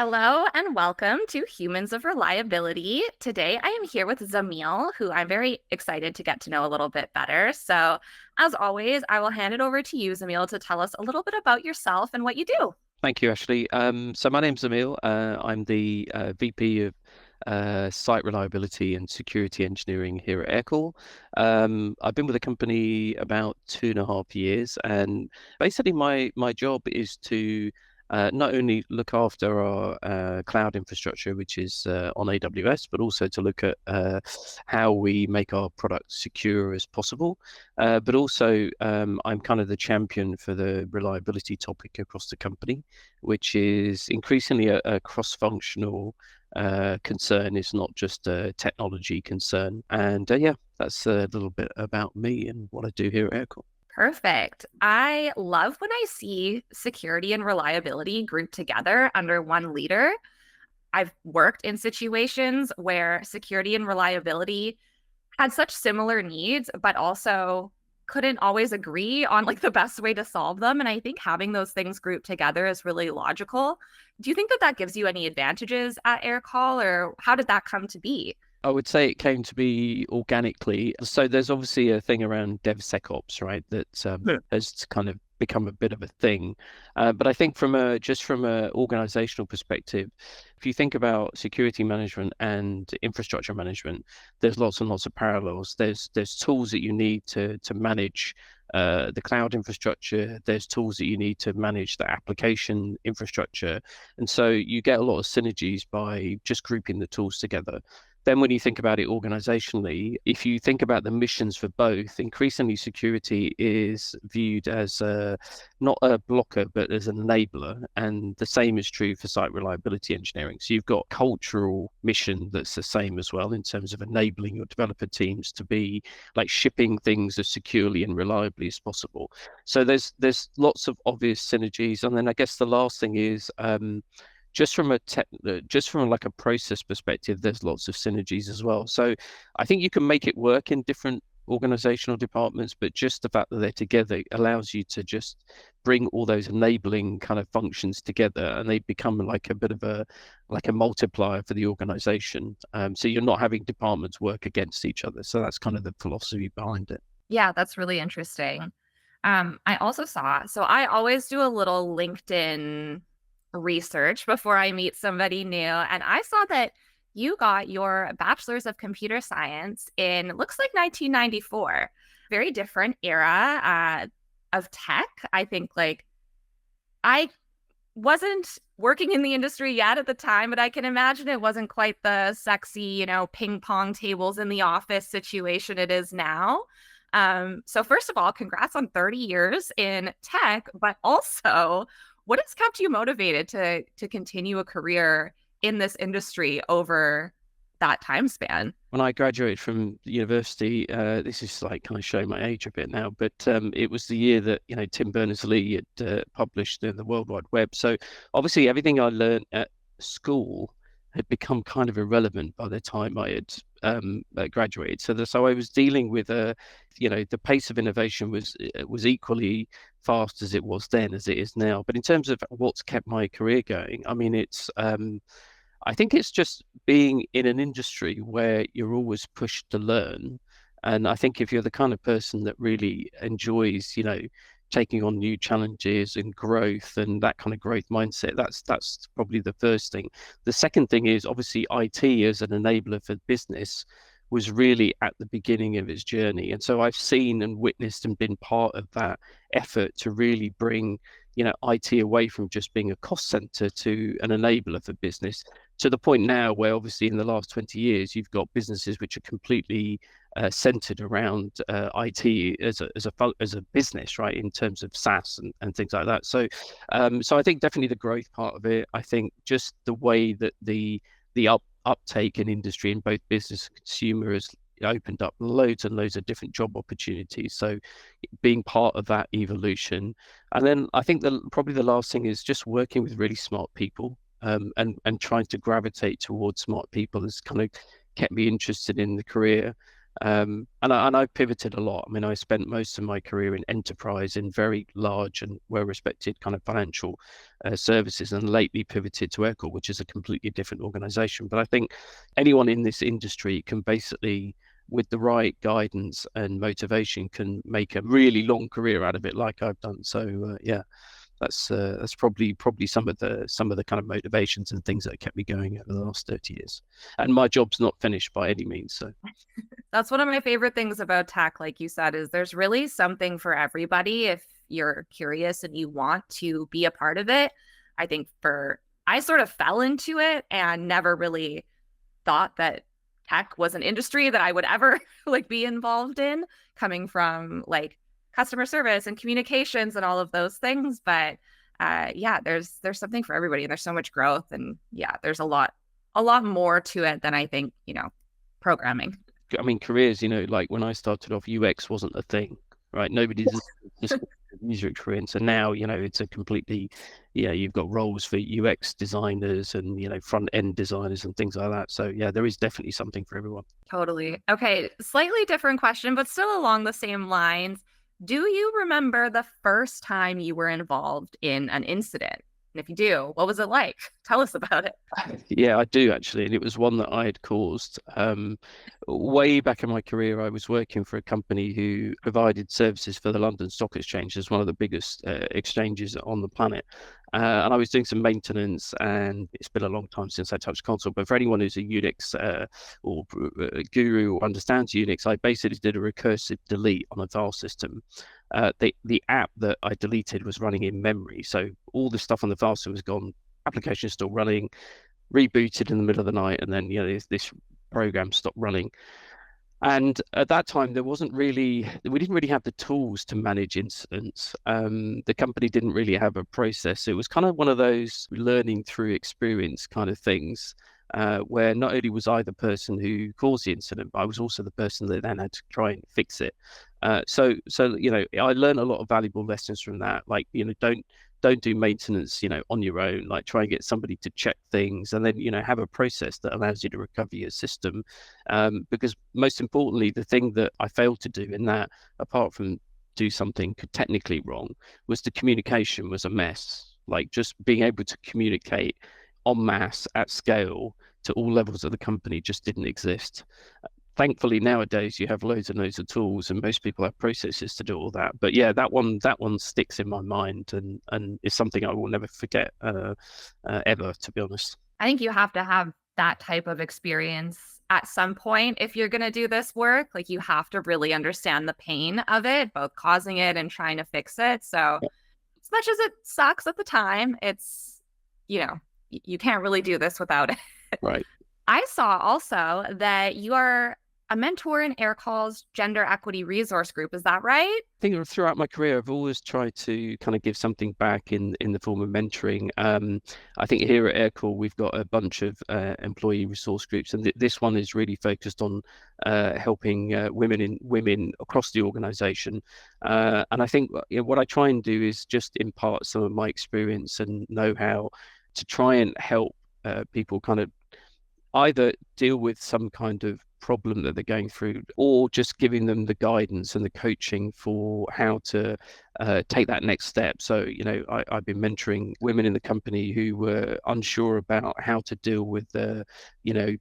Hello and welcome to Humans of Reliability. Today I am here with Zameel, who I'm very excited to get to know a little bit better. So, as always, I will hand it over to you, Zameel, to tell us a little bit about yourself and what you do. Thank you, Ashley. So my name's Zameel. I'm the VP of Site Reliability and Security Engineering here at Aircall. I've been with the company about 2.5 years, and basically my job is to not only look after our cloud infrastructure, which is on AWS, but also to look at how we make our products secure as possible. But also, I'm kind of the champion for the reliability topic across the company, which is increasingly a cross-functional concern. It's not just a technology concern. And yeah, that's a little bit about me and what I do here at Aircall. Perfect. I love when I see security and reliability grouped together under one leader. I've worked in situations where security and reliability had such similar needs, but also couldn't always agree on like the best way to solve them. And I think having those things grouped together is really logical. Do you think that that gives you any advantages at Aircall, or how did that come to be? I would say it came to be organically. So there's obviously a thing around DevSecOps, right? That Yeah. has kind of become a bit of a thing. But I think from a organizational perspective, if you think about security management and infrastructure management, there's lots and lots of parallels. There's tools that you need to manage the cloud infrastructure. There's tools that you need to manage the application infrastructure, and so you get a lot of synergies by just grouping the tools together. Then when you think about it organizationally, if you think about the missions for both, increasingly security is viewed as not a blocker, but as an enabler. And the same is true for site reliability engineering. So you've got cultural mission that's the same as well in terms of enabling your developer teams to be like shipping things as securely and reliably as possible. So there's lots of obvious synergies. And then I guess the last thing is just from like a process perspective, there's lots of synergies as well. So I think you can make it work in different organizational departments, but just the fact that they're together allows you to just bring all those enabling kind of functions together, and they become like a bit of a multiplier for the organization. So you're not having departments work against each other. So that's kind of the philosophy behind it. Yeah, that's really interesting. I also saw, so I always do a little LinkedIn research before I meet somebody new. And I saw that you got your bachelor's of computer science in, looks like 1994. Very different era of tech. I think like I wasn't working in the industry yet at the time, but I can imagine it wasn't quite the sexy, ping pong tables in the office situation it is now. So first of all, congrats on 30 years in tech, but also what has kept you motivated to continue a career in this industry over that time span? When I graduated from university, this is like kind of showing my age a bit now, but it was the year that Tim Berners-Lee had published the World Wide Web. So obviously everything I learned at school had become kind of irrelevant by the time I had graduated. So I was dealing with the pace of innovation was equally fast as it was then as it is now. But in terms of what's kept my career going, I mean, I think it's just being in an industry where you're always pushed to learn. And I think if you're the kind of person that really enjoys, taking on new challenges and growth and that kind of growth mindset, that's probably the first thing. The second thing is obviously IT as an enabler for business was really at the beginning of its journey. And so I've seen and witnessed and been part of that effort to really bring IT away from just being a cost center to an enabler for business, to the point now where obviously in the last 20 years you've got businesses which are completely centered around IT as a business, right, in terms of SaaS and things like that. So I think definitely the growth part of it. I think just the way that the uptake in industry in both business and consumer has opened up loads and loads of different job opportunities. So being part of that evolution. And then I think probably the last thing is just working with really smart people, and trying to gravitate towards smart people has kind of kept me interested in the career. And I pivoted a lot. I mean, I spent most of my career in enterprise in very large and well-respected kind of financial services, and lately pivoted to Aircall, which is a completely different organization. But I think anyone in this industry can basically, with the right guidance and motivation, can make a really long career out of it, like I've done. So yeah, that's probably some of the kind of motivations and things that kept me going over the last 30 years. And my job's not finished by any means. So That's one of my favorite things about tech, like you said, is there's really something for everybody if you're curious and you want to be a part of it. I think I sort of fell into it and never really thought that tech was an industry that I would ever like be involved in, coming from like customer service and communications and all of those things. But yeah, there's something for everybody, and there's so much growth, and yeah, there's a lot more to it than I think, programming. I mean, careers, like when I started off, UX wasn't a thing, right? Nobody's just user experience. And now, it's a completely, yeah, you've got roles for UX designers and, front end designers and things like that. So yeah, there is definitely something for everyone. Totally. Okay, slightly different question, but still along the same lines. Do you remember the first time you were involved in an incident? And if you do, what was it like? Tell us about it. Yeah, I do actually. And it was one that I had caused. Way back in my career, I was working for a company who provided services for the London Stock Exchange, as one of the biggest exchanges on the planet. And I was doing some maintenance, and it's been a long time since I touched console. But for anyone who's a Unix or guru or understands Unix, I basically did a recursive delete on a file system. The app that I deleted was running in memory, so all the stuff on the file system was gone. Application is still running, rebooted in the middle of the night, and then this program stopped running. And at that time, we didn't really have the tools to manage incidents. The company didn't really have a process. It was kind of one of those learning through experience kind of things, where not only was I the person who caused the incident, but I was also the person that then had to try and fix it. So I learned a lot of valuable lessons from that. Like, don't do maintenance, on your own. Like, try and get somebody to check things, and then, have a process that allows you to recover your system. Because most importantly, the thing that I failed to do in that, apart from do something technically wrong, was the communication was a mess. Like, just being able to communicate en masse at scale to all levels of the company just didn't exist. Thankfully, nowadays you have loads and loads of tools, and most people have processes to do all that. But yeah, that one sticks in my mind, and is something I will never forget ever, to be honest. I think you have to have that type of experience at some point if you're going to do this work. Like, you have to really understand the pain of it, both causing it and trying to fix it. So, Yeah, as much as it sucks at the time, you can't really do this without it. right. I saw also that you are a mentor in Aircall's Gender Equity Resource Group. Is that right? I think throughout my career, I've always tried to kind of give something back in the form of mentoring. I think here at Aircall, we've got a bunch of employee resource groups, and this one is really focused on helping women across the organisation. And I think what I try and do is just impart some of my experience and know-how to try and help people kind of either deal with some kind of problem that they're going through, or just giving them the guidance and the coaching for how to take that next step. So, I've been mentoring women in the company who were unsure about how to deal with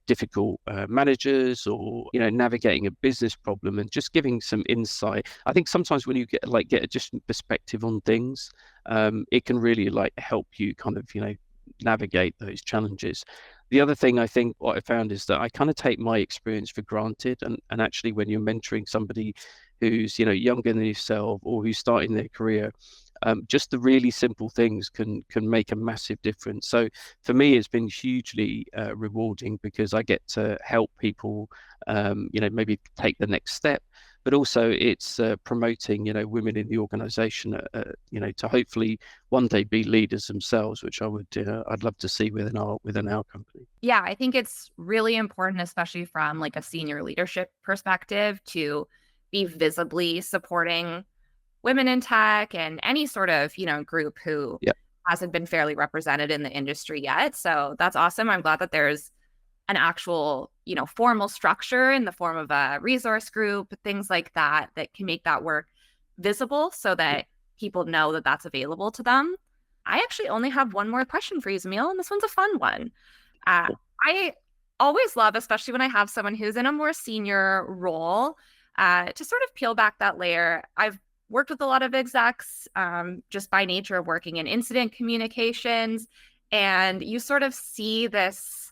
difficult managers, or, navigating a business problem, and just giving some insight. I think sometimes when you get a different perspective on things, it can really help you kind of, navigate those challenges. The other thing, I think, what I found is that I kind of take my experience for granted, and actually when you're mentoring somebody who's younger than yourself, or who's starting their career, just the really simple things can make a massive difference. So for me, it's been hugely rewarding, because I get to help people maybe take the next step, but also it's promoting women in the organization to hopefully one day be leaders themselves, which I'd love to see within our company. Yeah, I think it's really important, especially from like a senior leadership perspective, to be visibly supporting women in tech and any sort of, group who Yeah. hasn't been fairly represented in the industry yet. So that's awesome. I'm glad that there's an actual, formal structure in the form of a resource group, things like that, that can make that work visible so that people know that that's available to them. I actually only have one more question for you, Zameel, and this one's a fun one. Uh, I always love, especially when I have someone who's in a more senior role, to sort of peel back that layer. I've worked with a lot of execs just by nature of working in incident communications, and you sort of see this.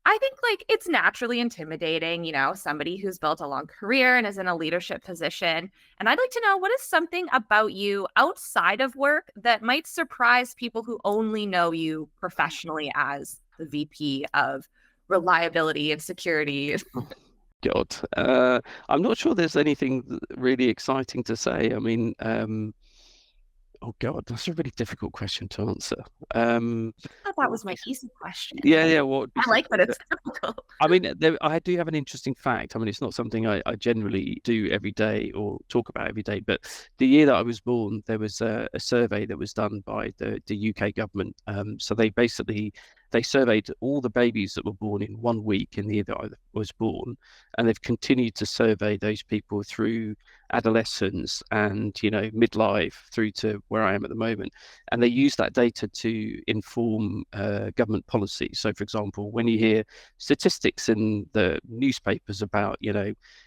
I think like it's naturally intimidating, somebody who's built a long career and is in a leadership position. And I'd like to know, what is something about you outside of work that might surprise people who only know you professionally as the VP of reliability and security? God, I'm not sure there's anything really exciting to say. I mean, oh God, that's a really difficult question to answer. I thought that What was would my be, easy question. yeah, what would be I like that something that it's difficult. I mean, I do have an interesting fact. I mean, it's not something I generally do every day or talk about every day, but the year that I was born, there was a survey that was done by the UK government. So they surveyed all the babies that were born in 1 week in the year that I was born, and they've continued to survey those people through adolescence and midlife through to where I am at the moment, and they use that data to inform government policy. So, for example, when you hear statistics in the newspapers about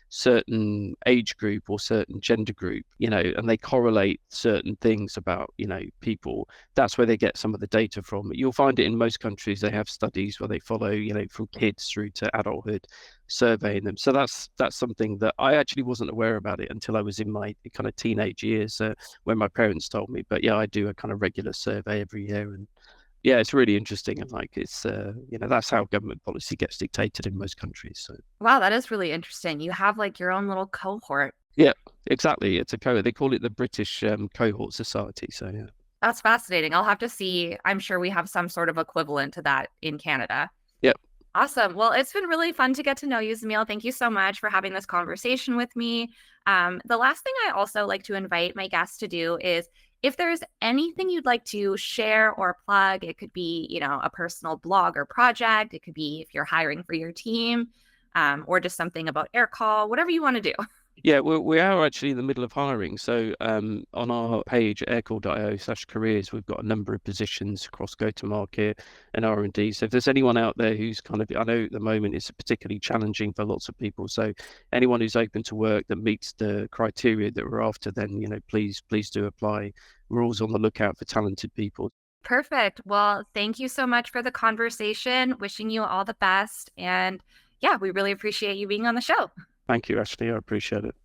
certain age group or certain gender group, and they correlate certain things about people, that's where they get some of the data from. You'll find it in most countries. They have studies where they follow from kids through to adulthood, surveying them. So that's something that I actually wasn't aware about it until I was in my kind of teenage years, when my parents told me. But yeah, I do a kind of regular survey every year, and yeah, it's really interesting. And like it's that's how government policy gets dictated in most countries. So Wow, that is really interesting. You have like your own little cohort. yeah, exactly. It's a cohort. They call it the British Cohort Society. So yeah. That's fascinating. I'll have to see. I'm sure we have some sort of equivalent to that in Canada. Yeah. Awesome. Well, it's been really fun to get to know you, Zameel. Thank you so much for having this conversation with me. The last thing I also like to invite my guests to do is, if there's anything you'd like to share or plug, it could be, a personal blog or project. It could be if you're hiring for your team, or just something about Aircall, whatever you want to do. Yeah, we are actually in the middle of hiring. So on our page, aircall.io/careers, we've got a number of positions across go-to-market and R&D. So if there's anyone out there who's I know at the moment it's particularly challenging for lots of people. So anyone who's open to work that meets the criteria that we're after, then, please do apply. We're always on the lookout for talented people. Perfect. Well, thank you so much for the conversation. Wishing you all the best. And yeah, we really appreciate you being on the show. Thank you, Ashley. I appreciate it.